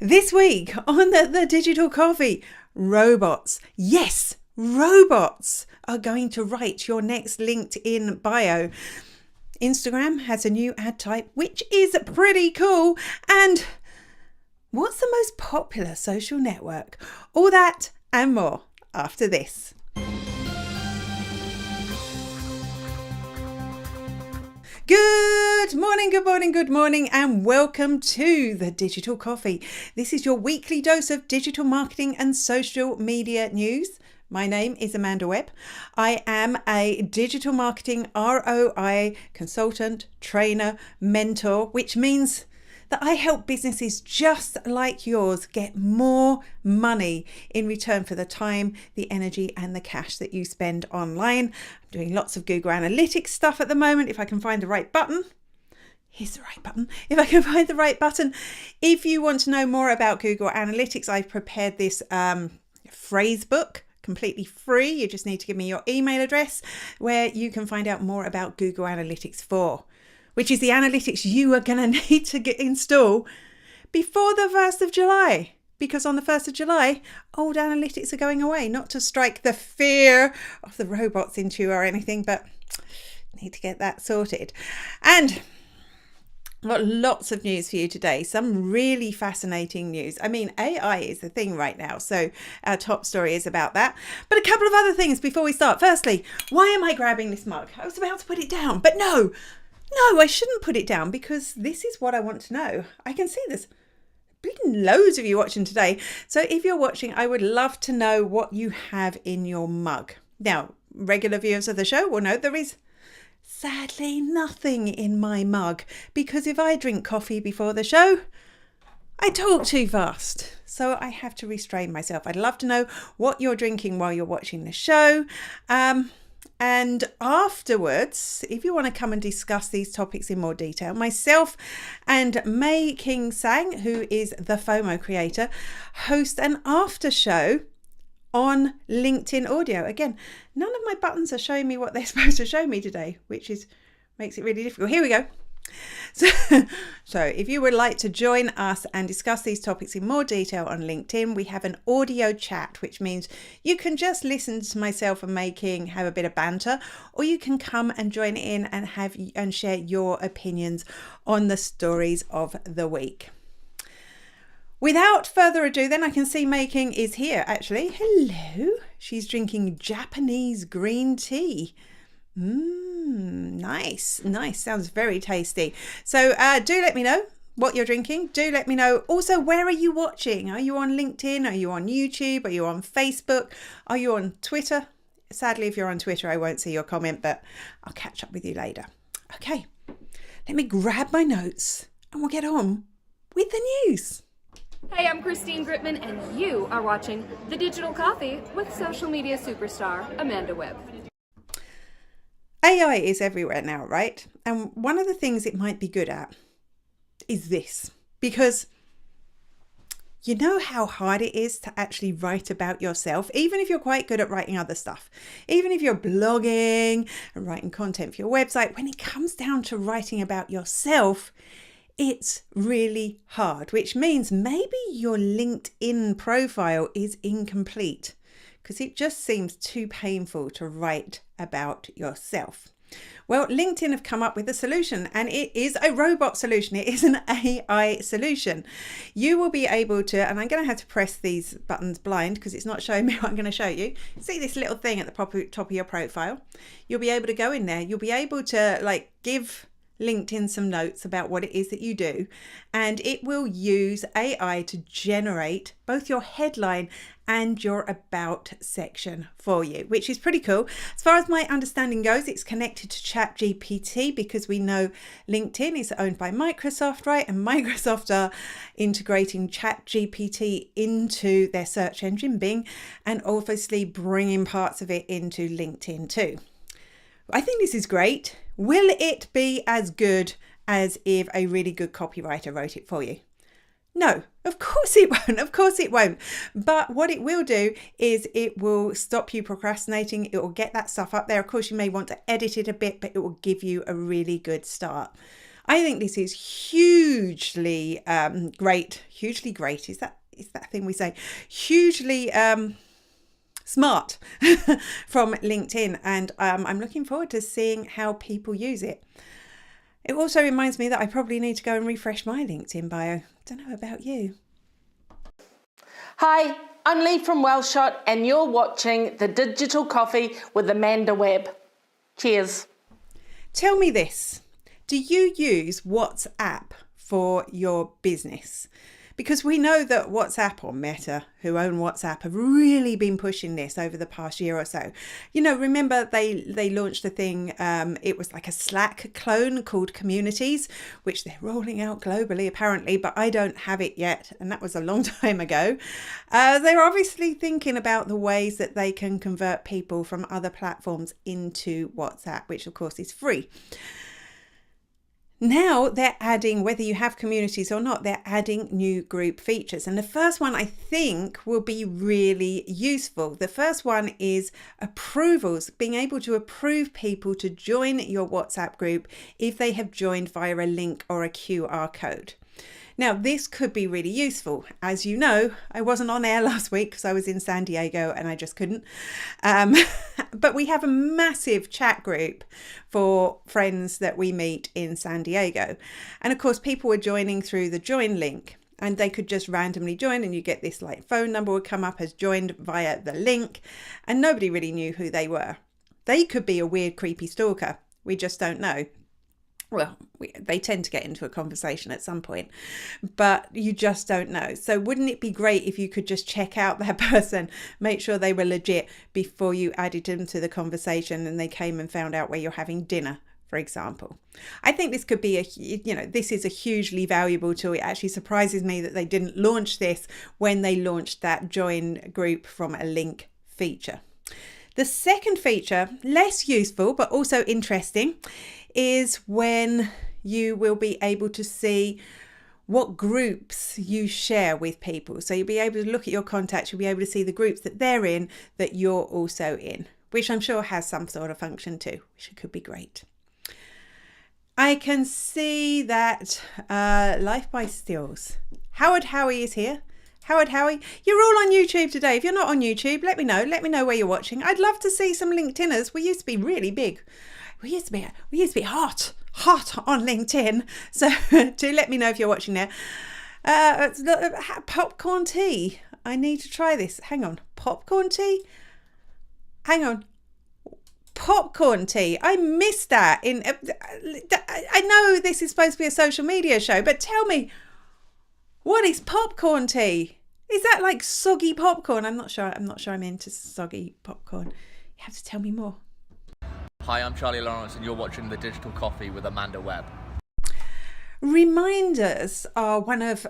This week on the Digital Coffee, robots. Yes, robots are going to write your next LinkedIn bio. Instagram has a new ad type, which is pretty cool. And what's the most popular social network? All that and more after this. Good morning, and welcome to the Digital Coffee. This is your weekly dose of digital marketing and social media news. My name is Amanda Webb. I am a digital marketing ROI consultant, trainer, mentor, which means that I help businesses just like yours get more money in return for the time, the energy, and the cash that you spend online. I'm doing lots of Google Analytics stuff at the moment. If I can find the right button. Here's the right button. If I can find the right button. If you want to know more about Google Analytics, I've prepared this phrase book, completely free. You just need to give me your email address where you can find out more about Google Analytics 4, which is the analytics you are going to need to install before the 1st of July. Because on the 1st of July, old analytics are going away. Not to strike the fear of the robots into you or anything, but need to get that sorted. And I've got lots of news for you today, some really fascinating news. I mean, AI is the thing right now, so our top story is about that. But a couple of other things before we start. Firstly, why am I grabbing this mug? I was about to put it down, but no, I shouldn't put it down because this is what I want to know. I can see there's bleeding loads of you watching today. So if you're watching, I would love to know what you have in your mug. Now, regular viewers of the show will know there is sadly nothing in my mug, because if I drink coffee before the show, I talk too fast. So I have to restrain myself. I'd love to know what you're drinking while you're watching the show. And afterwards, if you want to come and discuss these topics in more detail, myself and May King Sang, who is the FOMO creator, host an after show on LinkedIn audio. Again, none of my buttons are showing me what they're supposed to show me today, which makes it really difficult. Here we go. So if you would like to join us and discuss these topics in more detail on LinkedIn, we have an audio chat, which means you can just listen to myself and Making have a bit of banter, or you can come and join in and share your opinions on the stories of the week. Without further ado, then, I can see Making is here, actually. Hello. She's drinking Japanese green tea. Nice. Sounds very tasty. So do let me know what you're drinking. Do let me know. Also, where are you watching? Are you on LinkedIn? Are you on YouTube? Are you on Facebook? Are you on Twitter? Sadly, if you're on Twitter, I won't see your comment, but I'll catch up with you later. Okay, let me grab my notes and we'll get on with the news. Hey, I'm Christine Gritman, and you are watching The Digital Coffee with social media superstar Amanda Webb. AI is everywhere now, right? And one of the things it might be good at is this, because you know how hard it is to actually write about yourself, even if you're quite good at writing other stuff, even if you're blogging and writing content for your website. When it comes down to writing about yourself, it's really hard, which means maybe your LinkedIn profile is incomplete because it just seems too painful to write about yourself. Well, LinkedIn have come up with a solution, and it is a robot solution. It is an AI solution. You will be able to, and I'm going to have to press these buttons blind because it's not showing me what I'm going to show you. See this little thing at the top of your profile? You'll be able to go in there. You'll be able to give LinkedIn some notes about what it is that you do, and it will use AI to generate both your headline and your about section for you, which is pretty cool. As far as my understanding goes, it's connected to ChatGPT because we know LinkedIn is owned by Microsoft, right? And Microsoft are integrating ChatGPT into their search engine, Bing, and obviously bringing parts of it into LinkedIn too. I think this is great. Will it be as good as if a really good copywriter wrote it for you? No, of course it won't. Of course it won't. But what it will do is it will stop you procrastinating. It will get that stuff up there. Of course, you may want to edit it a bit, but it will give you a really good start. I think this is hugely great. Hugely great. Is that a thing we say? Hugely smart from LinkedIn, and I'm looking forward to seeing how people use it. It also reminds me that I probably need to go and refresh my LinkedIn bio. Don't know about you. Hi, I'm Lee from Wellshot, and you're watching The Digital Coffee with Amanda Webb. Cheers. Tell me this. Do you use WhatsApp for your business? Because we know that WhatsApp, or Meta, who own WhatsApp, have really been pushing this over the past year or so. You know, remember they launched a thing, it was like a Slack clone called Communities, which they're rolling out globally apparently, but I don't have it yet, and that was a long time ago. They're obviously thinking about the ways that they can convert people from other platforms into WhatsApp, which of course is free. Now they're adding, whether you have communities or not, they're adding new group features. And the first one I think will be really useful. The first one is approvals, being able to approve people to join your WhatsApp group if they have joined via a link or a QR code. Now, this could be really useful. As you know, I wasn't on air last week because I was in San Diego and I just couldn't. But we have a massive chat group for friends that we meet in San Diego. And of course, people were joining through the join link, and they could just randomly join, and you get this like phone number would come up as joined via the link, and nobody really knew who they were. They could be a weird, creepy stalker. We just don't know. Well, they tend to get into a conversation at some point, but you just don't know. So wouldn't it be great if you could just check out that person, make sure they were legit before you added them to the conversation and they came and found out where you're having dinner, for example. I think this could be this is a hugely valuable tool. It actually surprises me that they didn't launch this when they launched that join group from a link feature. The second feature, less useful, but also interesting, is when you will be able to see what groups you share with people. So you'll be able to look at your contacts, you'll be able to see the groups that they're in that you're also in, which I'm sure has some sort of function too, which could be great. I can see that Life by Stills. Howard Howie is here. Howard Howie, you're all on YouTube today. If you're not on YouTube, let me know. Let me know where you're watching. I'd love to see some LinkedIners. We used to be really big. We used to be hot on LinkedIn. So do let me know if you're watching there. Popcorn tea. I need to try this. Hang on. Popcorn tea? Hang on. Popcorn tea. I missed that. I know this is supposed to be a social media show, but tell me, what is popcorn tea? Is that like soggy popcorn? I'm not sure I'm into soggy popcorn. You have to tell me more. Hi, I'm Charlie Lawrence and you're watching The Digital Coffee with Amanda Webb. Reminders are one of,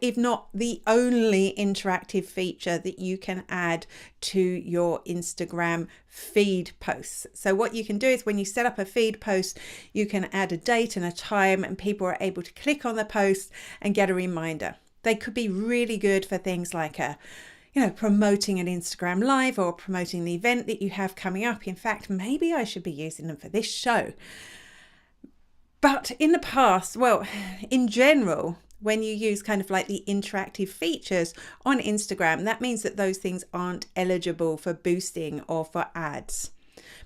if not the only interactive feature that you can add to your Instagram feed posts. So what you can do is when you set up a feed post, you can add a date and a time, and people are able to click on the post and get a reminder. They could be really good for things like promoting an Instagram live or promoting the event that you have coming up. In fact, maybe I should be using them for this show. But in the past, in general, when you use kind of like the interactive features on Instagram, that means that those things aren't eligible for boosting or for ads.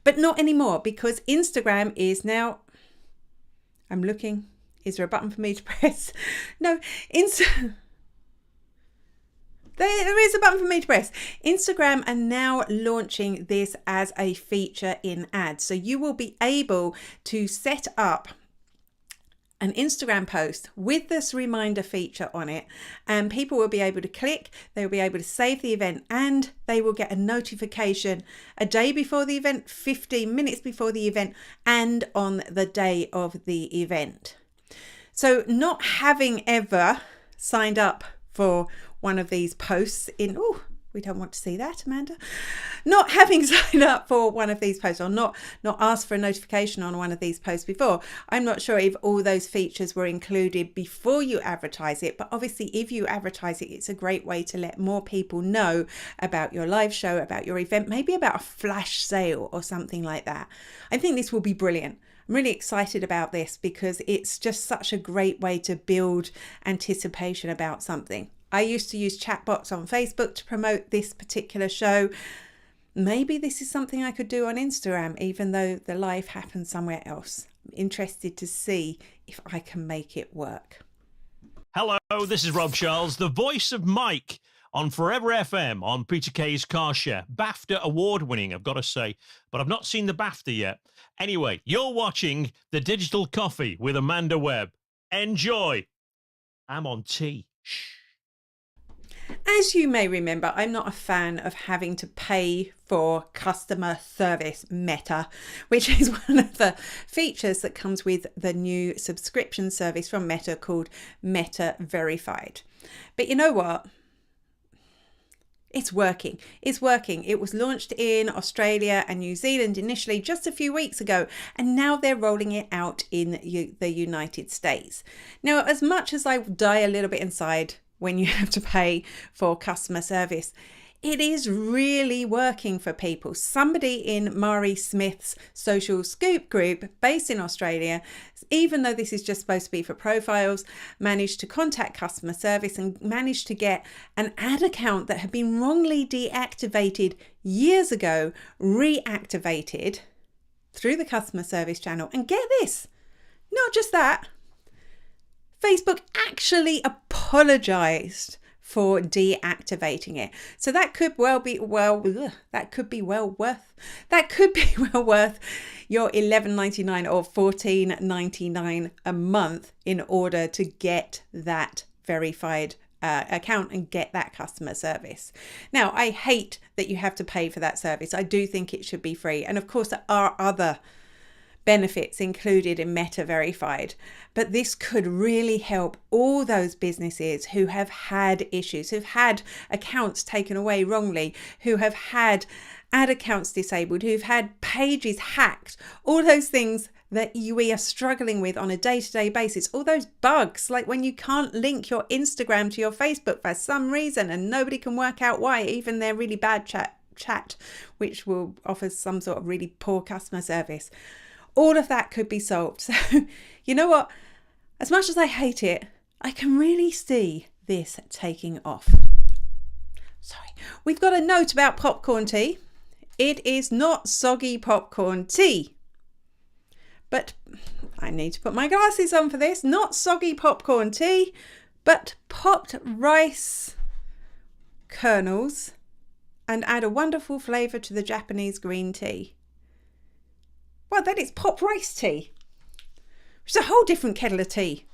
But not anymore, because Instagram is now, I'm looking, is there a button for me to press? No, there is a button for me to press. Instagram are now launching this as a feature in ads. So you will be able to set up an Instagram post with this reminder feature on it, and people will be able to click, they will be able to save the event, and they will get a notification a day before the event, 15 minutes before the event, and on the day of the event. So not having ever signed up for one of these posts we don't want to see that, Amanda. Not having signed up for one of these posts, or not asked for a notification on one of these posts before, I'm not sure if all those features were included before you advertise it. But obviously, if you advertise it, it's a great way to let more people know about your live show, about your event, maybe about a flash sale or something like that. I think this will be brilliant. I'm really excited about this because it's just such a great way to build anticipation about something. I used to use chatbots on Facebook to promote this particular show. Maybe this is something I could do on Instagram, even though the live happens somewhere else. I'm interested to see if I can make it work. Hello, this is Rob Charles, the voice of Mike on Forever FM on Peter Kay's Car Share. BAFTA award winning, I've got to say, but I've not seen the BAFTA yet. Anyway, you're watching The Digital Coffee with Amanda Webb. Enjoy. I'm on tea. Shh. As you may remember, I'm not a fan of having to pay for customer service Meta, which is one of the features that comes with the new subscription service from Meta called Meta Verified. But you know what? It's working. It's working. It was launched in Australia and New Zealand initially just a few weeks ago, and now they're rolling it out in the United States. Now, as much as I die a little bit inside when you have to pay for customer service, it is really working for people. Somebody in Mari Smith's Social Scoop group based in Australia, even though this is just supposed to be for profiles, managed to contact customer service and managed to get an ad account that had been wrongly deactivated years ago, reactivated through the customer service channel. And get this, not just that, Facebook actually apologized for deactivating it. So that could be well worth your $11.99 or $14.99 a month in order to get that verified account and get that customer service. Now, I hate that you have to pay for that service. I do think it should be free. And of course, there are other benefits included in Meta Verified, but this could really help all those businesses who have had issues, who've had accounts taken away wrongly, who have had ad accounts disabled, who've had pages hacked, all those things that we are struggling with on a day-to-day basis, all those bugs, like when you can't link your Instagram to your Facebook for some reason and nobody can work out why, even their really bad chat, which will offer some sort of really poor customer service. All of that could be solved. So, you know what? As much as I hate it, I can really see this taking off. Sorry. We've got a note about popcorn tea. It is not soggy popcorn tea. But I need to put my glasses on for this. Not soggy popcorn tea, but popped rice kernels and add a wonderful flavour to the Japanese green tea. Well, then it's pop rice tea, which is a whole different kettle of tea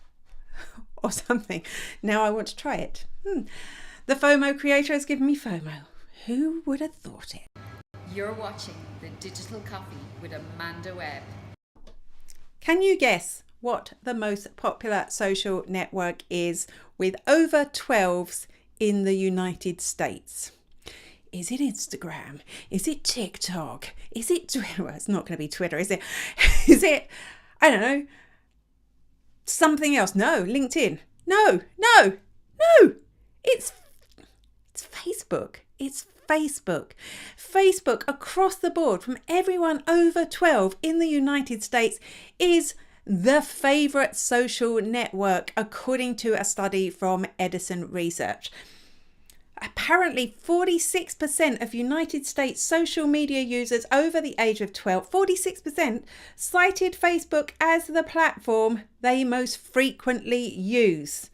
or something. Now I want to try it. The FOMO creator has given me FOMO. Who would have thought it? You're watching The Digital Coffee with Amanda Webb. Can you guess what the most popular social network is with over 12s in the United States? Is it Instagram? Is it TikTok? Is it Twitter? Well, it's not going to be Twitter, is it? Is it, I don't know, something else? No, LinkedIn. No. It's Facebook. It's Facebook. Facebook across the board from everyone over 12 in the United States is the favorite social network, according to a study from Edison Research. Apparently 46% of United States social media users over the age of 12, 46% cited Facebook as the platform they most frequently use.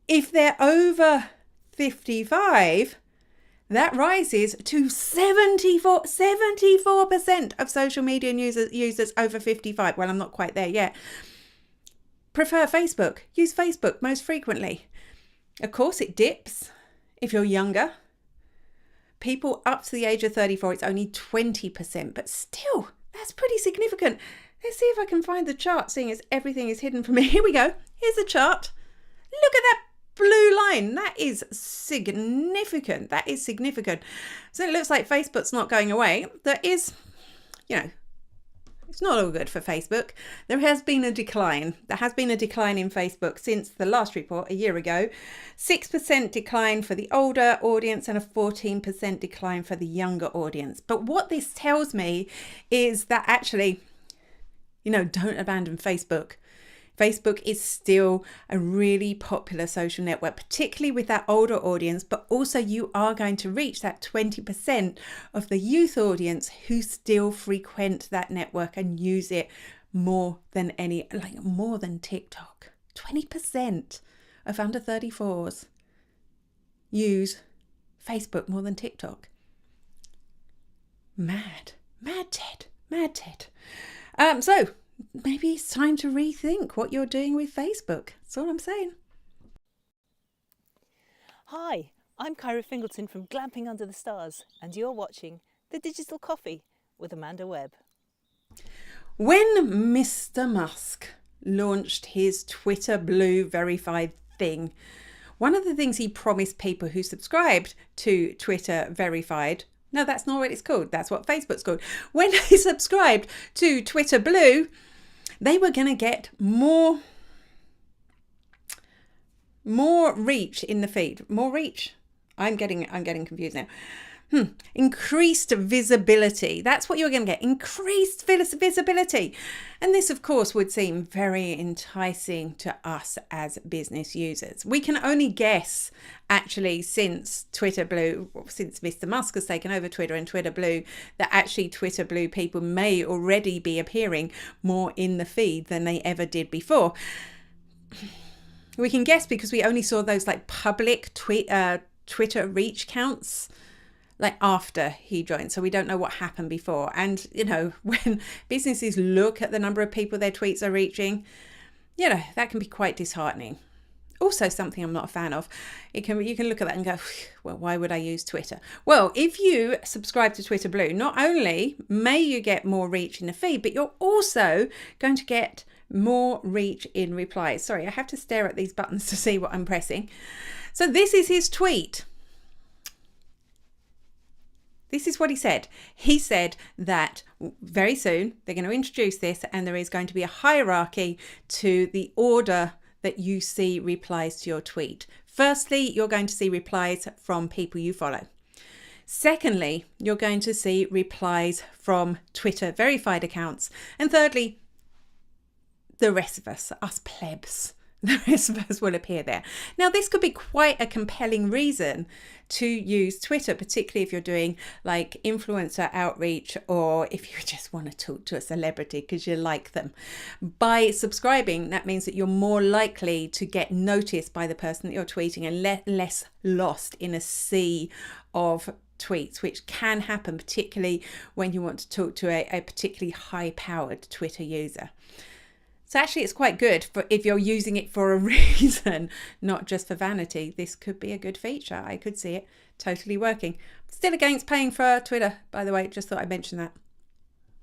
If they're over 55, that rises to 74% of social media users over 55. Well, I'm not quite there yet. Prefer Facebook. Use Facebook most frequently. Of course, it dips if you're younger. People up to the age of 34, it's only 20%, but still, that's pretty significant. Let's see if I can find the chart, seeing as everything is hidden from me. Here we go. Here's the chart. Look at that blue line. That is significant. That is significant. So it looks like Facebook's not going away. There is, it's not all good for Facebook. There has been a decline. There has been a decline in Facebook since the last report a year ago. 6% decline for the older audience and a 14% decline for the younger audience. But what this tells me is that actually Don't abandon Facebook. Facebook is still a really popular social network, particularly with that older audience, but also you are going to reach that 20% of the youth audience who still frequent that network and use it more than more than TikTok. 20% of under 34s use Facebook more than TikTok. Mad Ted. So maybe it's time to rethink what you're doing with Facebook. That's all I'm saying. Hi, I'm Kyra Fingleton from Glamping Under the Stars, and you're watching The Digital Coffee with Amanda Webb. When Mr. Musk launched his Twitter Blue verified thing, one of the things he promised people who subscribed to Twitter verified, no, that's not what it's called. That's what Facebook's called. When they subscribed to Twitter Blue, they were going to get more reach in the feed. More reach. I'm getting confused now. Increased visibility. That's what you're going to get. Increased visibility. And this, of course, would seem very enticing to us as business users. We can only guess, actually, since Twitter Blue, since Mr. Musk has taken over Twitter and Twitter Blue, that actually Twitter Blue people may already be appearing more in the feed than they ever did before. We can guess because we only saw those public Twitter reach counts after he joined, so we don't know what happened before. And when businesses look at the number of people their tweets are reaching, that can be quite disheartening. Also, something I'm not a fan of. You can look at that and go, well, why would I use Twitter? Well, if you subscribe to Twitter Blue, not only may you get more reach in the feed, but you're also going to get more reach in replies. Sorry, I have to stare at these buttons to see what I'm pressing. So this is his tweet. This is what he said. He said that very soon they're going to introduce this, and there is going to be a hierarchy to the order that you see replies to your tweet. Firstly, you're going to see replies from people you follow. Secondly, you're going to see replies from Twitter verified accounts. And thirdly, the rest of us plebs. The rest of us will appear there. Now, this could be quite a compelling reason to use Twitter, particularly if you're doing influencer outreach, or if you just want to talk to a celebrity because you like them. By subscribing, that means that you're more likely to get noticed by the person that you're tweeting and less lost in a sea of tweets, which can happen, particularly when you want to talk to a particularly high-powered Twitter user. So actually, it's quite good if you're using it for a reason, not just for vanity. This could be a good feature. I could see it totally working. Still against paying for Twitter, by the way. Just thought I'd mention that.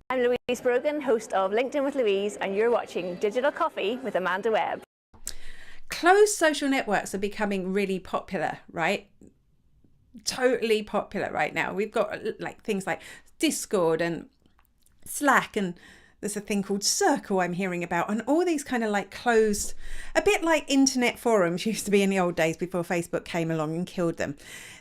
I'm Louise Brogan, host of LinkedIn with Louise, and you're watching Digital Coffee with Amanda Webb. Closed social networks are becoming really popular, right? Totally popular right now. We've got things like Discord and Slack, and there's a thing called Circle I'm hearing about, and all these kind of closed, a bit like internet forums used to be in the old days before Facebook came along and killed them.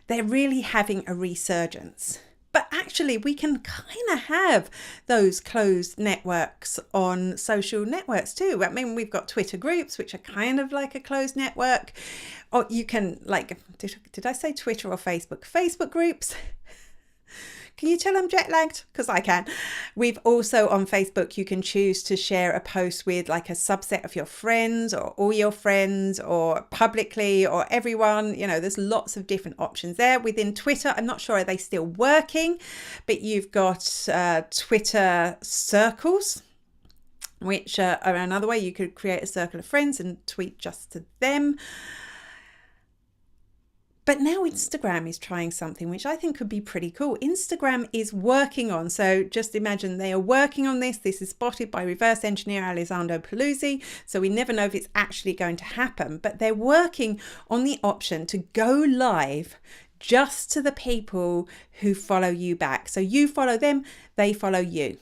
They're really having a resurgence. But actually, we can kind of have those closed networks on social networks too. I mean, we've got Twitter groups, which are kind of like a closed network. Or you can did I say Twitter or Facebook? Facebook groups. Can you tell I'm jet lagged? Because I can. We've also on Facebook, you can choose to share a post with a subset of your friends, or all your friends, or publicly, or everyone. There's lots of different options there. Within Twitter, I'm not sure, are they still working? But you've got Twitter circles, which are another way you could create a circle of friends and tweet just to them. But now Instagram is trying something which I think could be pretty cool. Instagram is working on, so just imagine they are working on this. This is spotted by reverse engineer Alessandro Paluzzi, so we never know if it's actually going to happen. But they're working on the option to go live just to the people who follow you back. So you follow them, they follow you.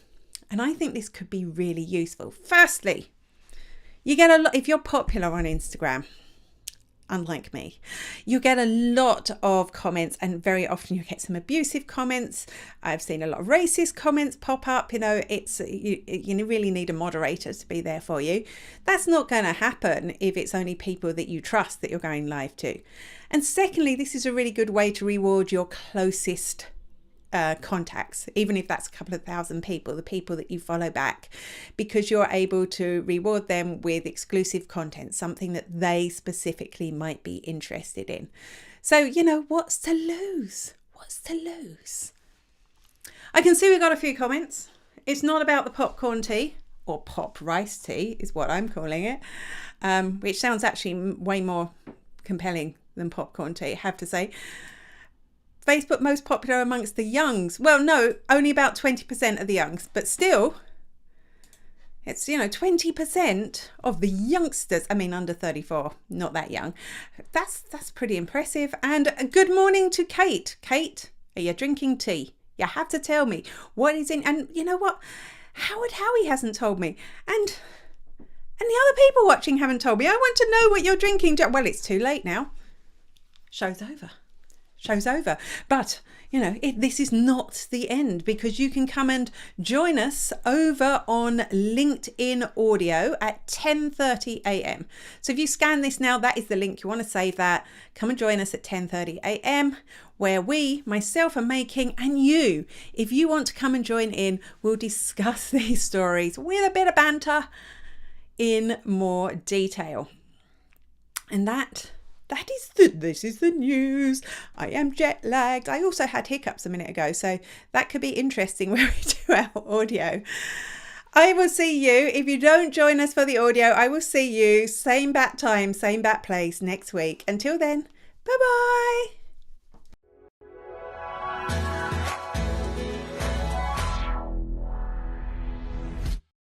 And I think this could be really useful. Firstly, you get a lot, if you're popular on Instagram, unlike me. You get a lot of comments, and very often you get some abusive comments. I've seen a lot of racist comments pop up. You know, you really need a moderator to be there for you. That's not going to happen if it's only people that you trust that you're going live to. And secondly, this is a really good way to reward your closest contacts, even if that's a couple of thousand people, the people that you follow back, because you're able to reward them with exclusive content, something that they specifically might be interested in. So, you know, what's to lose? What's to lose? I can see we got a few comments. It's not about the popcorn tea, or pop rice tea is what I'm calling it, which sounds actually way more compelling than popcorn tea, I have to say. Facebook most popular amongst the youngs. Well, no, only about 20% of the youngs, but still, it's, 20% of the youngsters. I mean, under 34, not that young. That's pretty impressive. And good morning to Kate. Kate, are you drinking tea? You have to tell me what is in. And you know what? Howard Howie hasn't told me. And the other people watching haven't told me. I want to know what you're drinking. Well, it's too late now. Show's over. But this is not the end, because you can come and join us over on LinkedIn Audio at 10:30 a.m. So if you scan this now, that is the link. You want to save that. Come and join us at 10:30 a.m. where we, myself and May King, and you, if you want to come and join in, we'll discuss these stories with a bit of banter in more detail. And this is the news. I am jet lagged. I also had hiccups a minute ago, so that could be interesting when we do our audio. I will see you. If you don't join us for the audio, I will see you same bat time, same bat place next week. Until then, bye-bye.